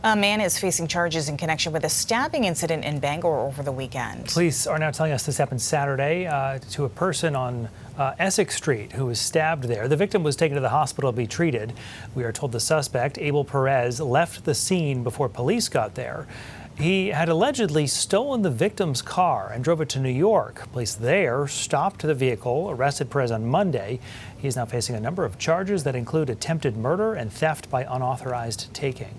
A man is facing charges in connection with a stabbing incident in Bangor over the weekend. Police are now telling us this happened Saturday to a person on Essex Street who was stabbed there. The victim was taken to the hospital to be treated. We are told the suspect, Abel Perez, left the scene before police got there. He had allegedly stolen the victim's car and drove it to New York. Police there stopped the vehicle, arrested Perez on Monday. He is now facing a number of charges that include attempted murder and theft by unauthorized taking.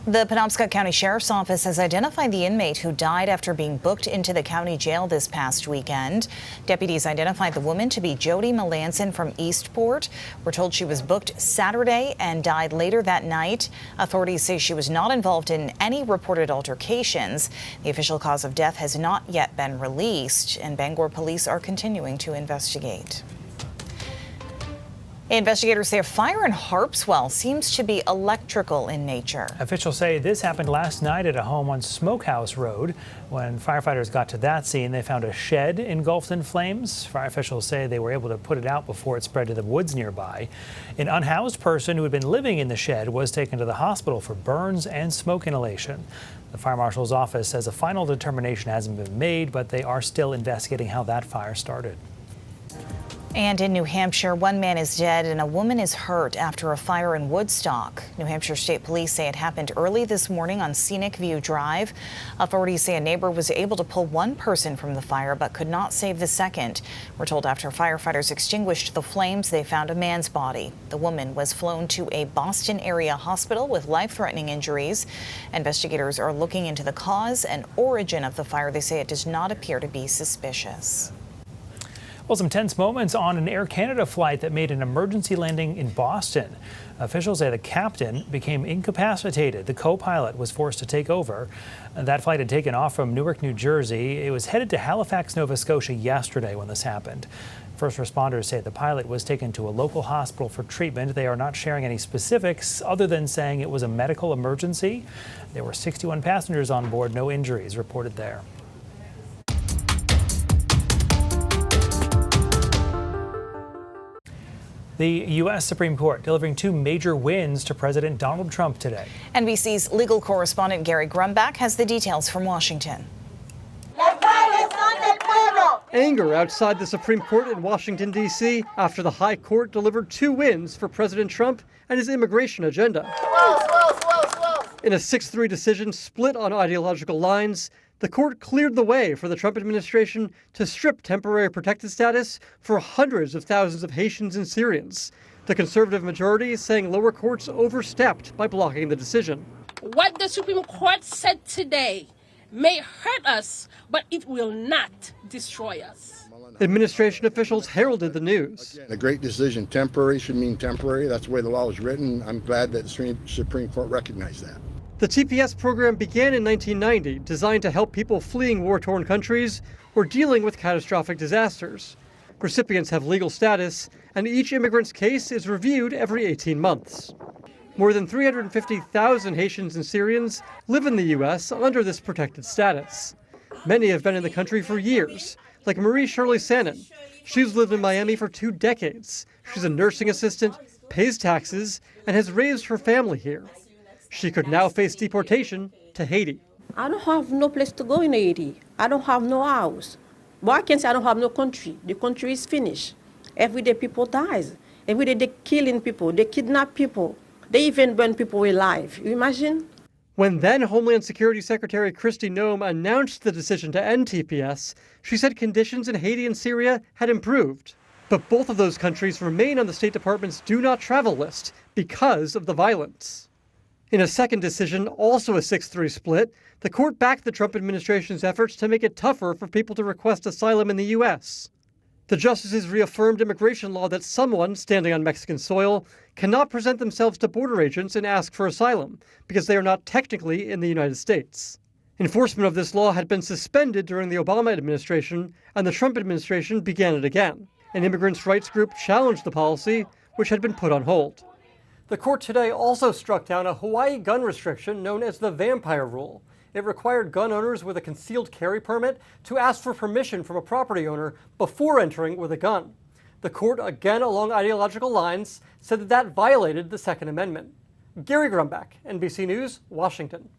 The Penobscot County Sheriff's Office has identified the inmate who died after being booked into the county jail this past weekend. Deputies identified the woman to be Jody Melanson from Eastport. We're told she was booked Saturday and died later that night. Authorities say she was not involved in any reported altercations. The official cause of death has not yet been released, and Bangor police are continuing to investigate. Investigators say a fire in Harpswell seems to be electrical in nature. Officials say this happened last night at a home on Smokehouse Road. When firefighters got to that scene, they found a shed engulfed in flames. Fire officials say they were able to put it out before it spread to the woods nearby. An unhoused person who had been living in the shed was taken to the hospital for burns and smoke inhalation. The fire marshal's office says a final determination hasn't been made, but they are still investigating how that fire started. And in New Hampshire, one man is dead and a woman is hurt after a fire in Woodstock. New Hampshire State Police say it happened early this morning on Scenic View Drive. Authorities say a neighbor was able to pull one person from the fire but could not save the second. We're told after firefighters extinguished the flames, they found a man's body. The woman was flown to a Boston area hospital with life-threatening injuries. Investigators are looking into the cause and origin of the fire. They say it does not appear to be suspicious. Well, some tense moments on an Air Canada flight that made an emergency landing in Boston. Officials say the captain became incapacitated. The co-pilot was forced to take over. That flight had taken off from Newark, New Jersey. It was headed to Halifax, Nova Scotia yesterday when this happened. First responders say the pilot was taken to a local hospital for treatment. They are not sharing any specifics other than saying it was a medical emergency. There were 61 passengers on board, no injuries reported there. The U.S. Supreme Court delivering two major wins to President Donald Trump today. NBC's legal correspondent Gary Grumbach has the details from Washington. Anger outside the Supreme Court in Washington, D.C. after the High Court delivered two wins for President Trump and his immigration agenda. In a 6-3 decision split on ideological lines, the court cleared the way for the Trump administration to strip temporary protected status for hundreds of thousands of Haitians and Syrians. The conservative majority saying lower courts overstepped by blocking the decision. What the Supreme Court said today may hurt us, but it will not destroy us. Administration officials heralded the news. A great decision. Temporary should mean temporary. That's the way the law is written. I'm glad that the Supreme Court recognized that. The TPS program began in 1990, designed to help people fleeing war-torn countries or dealing with catastrophic disasters. Recipients have legal status, and each immigrant's case is reviewed every 18 months. More than 350,000 Haitians and Syrians live in the U.S. under this protected status. Many have been in the country for years, like Marie Shirley Sannon. She's lived in Miami for 2 decades. She's a nursing assistant, pays taxes, and has raised her family here. She could now face deportation to Haiti. I don't have no place to go in Haiti. I don't have no house. But I can say I don't have no country. The country is finished. Every day people dies. Every day they're killing people. They kidnap people. They even burn people alive. You imagine? When then Homeland Security Secretary Kristi Noem announced the decision to end TPS, she said conditions in Haiti and Syria had improved. But both of those countries remain on the State Department's do not travel list because of the violence. In a second decision, also a 6-3 split, the court backed the Trump administration's efforts to make it tougher for people to request asylum in the U.S. The justices reaffirmed immigration law that someone standing on Mexican soil cannot present themselves to border agents and ask for asylum because they are not technically in the United States. Enforcement of this law had been suspended during the Obama administration, and the Trump administration began it again. An immigrants' rights group challenged the policy, which had been put on hold. The court today also struck down a Hawaii gun restriction known as the vampire rule. It required gun owners with a concealed carry permit to ask for permission from a property owner before entering with a gun. The court, again along ideological lines, said that violated the Second Amendment. Gary Grumback, NBC News, Washington.